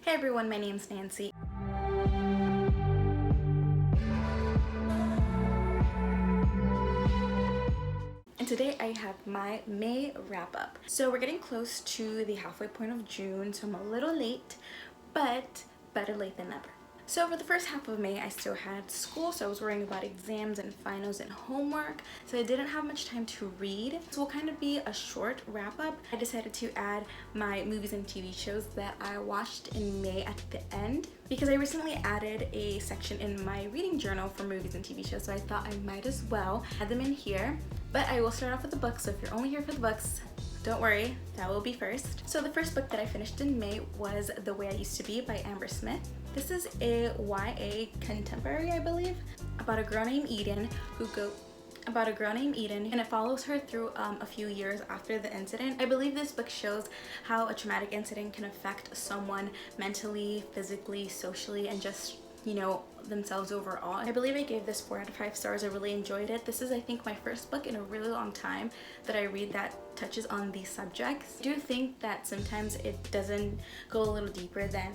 Hey everyone, my name's Nancy. And today I have my May wrap up. So we're getting close to the halfway point of June, so I'm a little late, but better late than never. So for the first half of May, I still had school, so I was worrying about exams and finals and homework, so I didn't have much time to read. So will kind of be a short wrap up. I decided to add my movies and TV shows that I watched in May at the end, because I recently added a section in my reading journal for movies and TV shows, so I thought I might as well add them in here. But I will start off with the books, so if you're only here for the books, don't worry, that will be first. So the first book that I finished in May was The Way I Used to Be by Amber Smith. This is a YA contemporary, I believe, about a girl named Eden and it follows her through a few years after the incident. I believe this book shows how a traumatic incident can affect someone mentally, physically, socially, and just, you know, themselves overall. I believe I gave this 4 out of 5 stars. I really enjoyed it. This is, I think, my first book in a really long time that I read that touches on these subjects. I do think that sometimes it doesn't go a little deeper than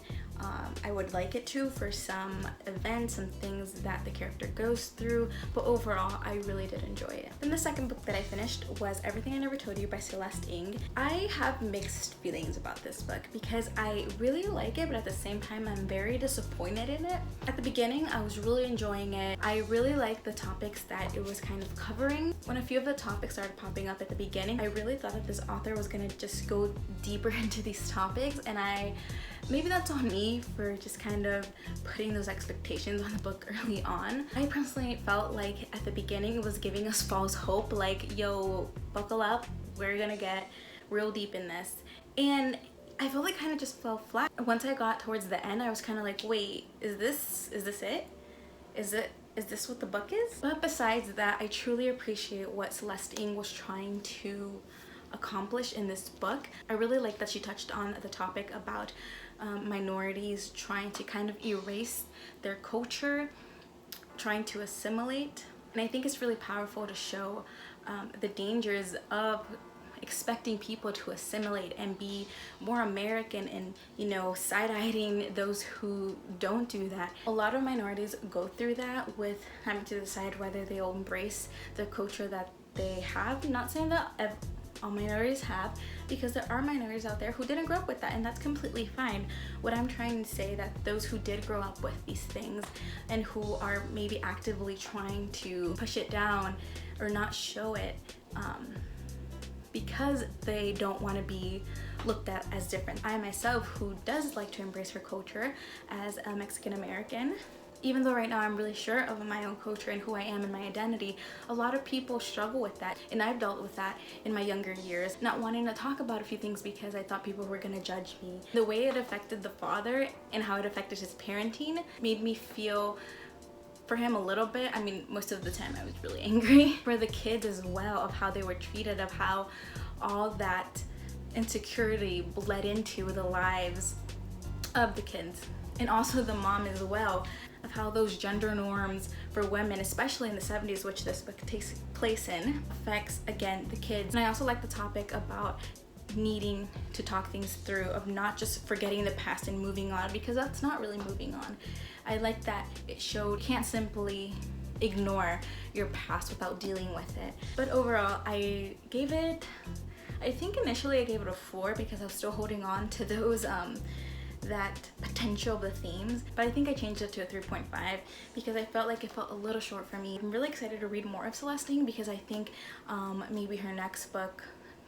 I would like it to for some events, some things that the character goes through, but overall I really did enjoy it. Then the second book that I finished was Everything I Never Told You by Celeste. I have mixed feelings about this book because I really like it, but at the same time I'm very disappointed in it. At the beginning I was really enjoying it. I really liked the topics that it was kind of covering. When a few of the topics started popping up at the beginning, I really thought that this author was gonna just go deeper into these topics, and maybe that's on me for just kind of putting those expectations on the book early on. I personally felt like at the beginning it was giving us false hope, like, yo, buckle up, we're gonna get real deep in this. And I felt like kind of just fell flat. Once I got towards the end, I was kind of like, wait, is this it? Is this what the book is? But besides that, I truly appreciate what Celeste was trying to accomplish in this book. I really like that she touched on the topic about minorities trying to kind of erase their culture, trying to assimilate. And I think it's really powerful to show the dangers of expecting people to assimilate and be more American and, you know, side-eyeing those who don't do that. A lot of minorities go through that with having to decide whether they'll embrace the culture that they have. I'm not saying that all minorities have, because there are minorities out there who didn't grow up with that, and that's completely fine. What I'm trying to say, that those who did grow up with these things and who are maybe actively trying to push it down or not show it because they don't want to be looked at as different. I myself, who does like to embrace her culture as a Mexican American, even though right now I'm really sure of my own culture and who I am and my identity, a lot of people struggle with that, and I've dealt with that in my younger years, not wanting to talk about a few things because I thought people were gonna judge me. The way it affected the father and how it affected his parenting made me feel for him a little bit. I mean, most of the time I was really angry. For the kids as well, of how they were treated, of how all that insecurity bled into the lives of the kids, and also the mom as well, of how those gender norms for women, especially in the 70s, which this book takes place in, affects, again, the kids. And I also like the topic about needing to talk things through, of not just forgetting the past and moving on, because that's not really moving on. I like that it showed you can't simply ignore your past without dealing with it. But overall, I think initially I gave it a 4 because I was still holding on to those that potential of the themes, but I think I changed it to a 3.5 because I felt like it felt a little short for me. I'm really excited to read more of Celeste because I think maybe her next book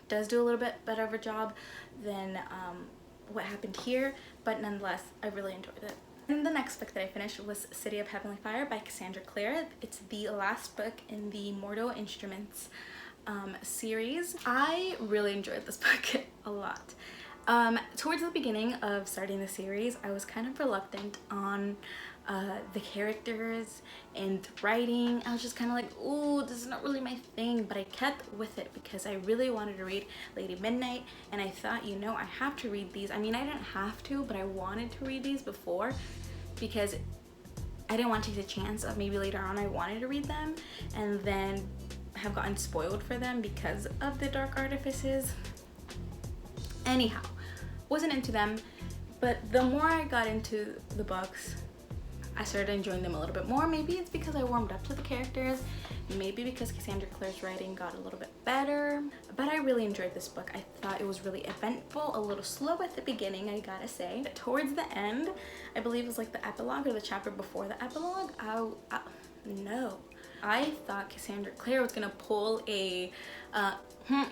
does do a little bit better of a job than what happened here, but nonetheless, I really enjoyed it. And the next book that I finished was City of Heavenly Fire by Cassandra Clare. It's the last book in the Mortal Instruments series. I really enjoyed this book a lot. Towards the beginning of starting the series, I was kind of reluctant on the characters and the writing. I was just kind of like, oh, this is not really my thing, but I kept with it because I really wanted to read Lady Midnight, and I thought, you know, I have to read these. I mean, I didn't have to, but I wanted to read these before because I didn't want to take the chance of maybe later on I wanted to read them and then have gotten spoiled for them because of the dark artifices. Anyhow, wasn't into them, But the more I got into the books, I started enjoying them a little bit more. Maybe it's because I warmed up to the characters, maybe because Cassandra Clare's writing got a little bit better, but I really enjoyed this book. I thought it was really eventful, a little slow at the beginning, I gotta say. But towards the end, I believe it was like the epilogue or the chapter before the epilogue, no. I thought Cassandra Clare was gonna pull a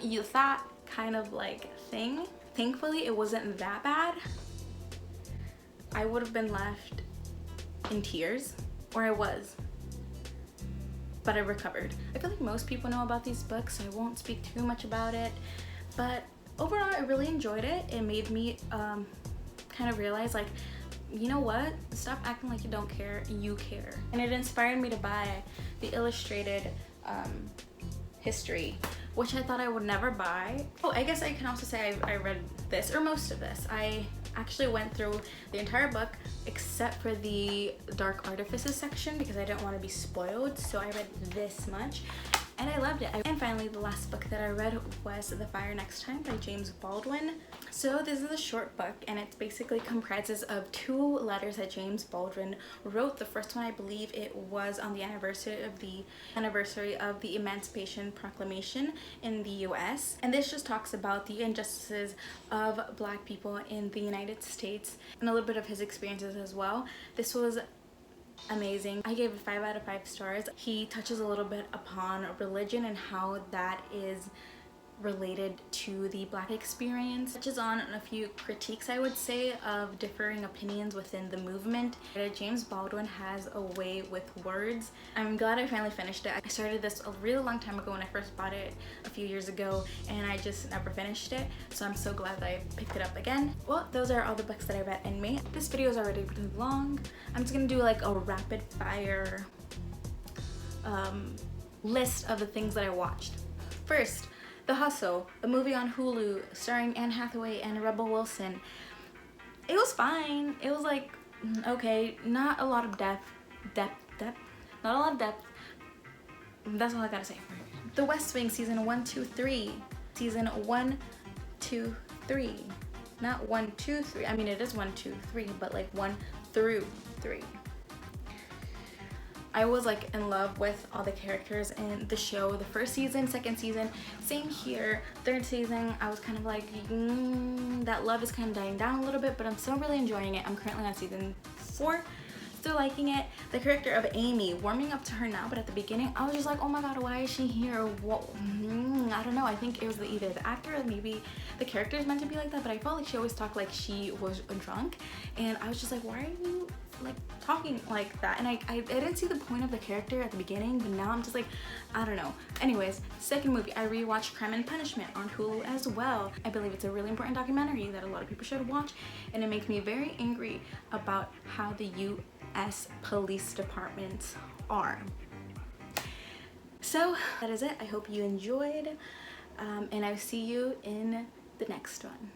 you thought kind of like thing. Thankfully, it wasn't that bad. I would have been left in tears, or I was, but I recovered. I feel like most people know about these books, so I won't speak too much about it, but overall I really enjoyed it. It made me kind of realize, like, you know what, stop acting like you don't care, you care. And it inspired me to buy the illustrated history, which I thought I would never buy. Oh, I guess I can also say I read this, or most of this. I actually went through the entire book except for the Dark Artifices section because I didn't want to be spoiled, so I read this much and I loved it. And finally, the last book that I read was The Fire Next Time by James Baldwin. So this is a short book, and it basically comprises of 2 letters that James Baldwin wrote. The first one, I believe it was on the anniversary of the Emancipation Proclamation in the US. And this just talks about the injustices of Black people in the United States and a little bit of his experiences as well. This was amazing. I gave it 5 out of 5 stars. He touches a little bit upon religion and how that is related to the Black experience. Touches on a few critiques, I would say, of differing opinions within the movement. James Baldwin has a way with words. I'm glad I finally finished it. I started this a really long time ago when I first bought it a few years ago, and I just never finished it, so I'm so glad that I picked it up again. Well, those are all the books that I read in May. This video is already pretty long. I'm just gonna do like a rapid fire list of the things that I watched. First, The Hustle, a movie on Hulu starring Anne Hathaway and Rebel Wilson. It was fine. It was like, okay, not a lot of depth. Not a lot of depth. That's all I gotta say. The West Wing season 1, 2, 3. Season 1, 2, 3. Not 1, 2, 3. I mean, it is 1, 2, 3, but like 1 through 3. I was like in love with all the characters in the show. The first season, second season, same here. Third season, I was kind of like, that love is kind of dying down a little bit, but I'm still really enjoying it. I'm currently on season 4, still liking it. The character of Amy, warming up to her now, but at the beginning, I was just like, oh my god, why is she here? What? I don't know. I think it was either the actor or maybe the character is meant to be like that, but I felt like she always talked like she was drunk, and I was just like, why are you like talking like that? And I didn't see the point of the character at the beginning, but now I'm just like, I don't know. Anyways, second movie, I rewatched Crime and Punishment on Hulu as well. I believe it's a really important documentary that a lot of people should watch, and it makes me very angry about how the US police departments are. So that is it. I hope you enjoyed, and I'll see you in the next one.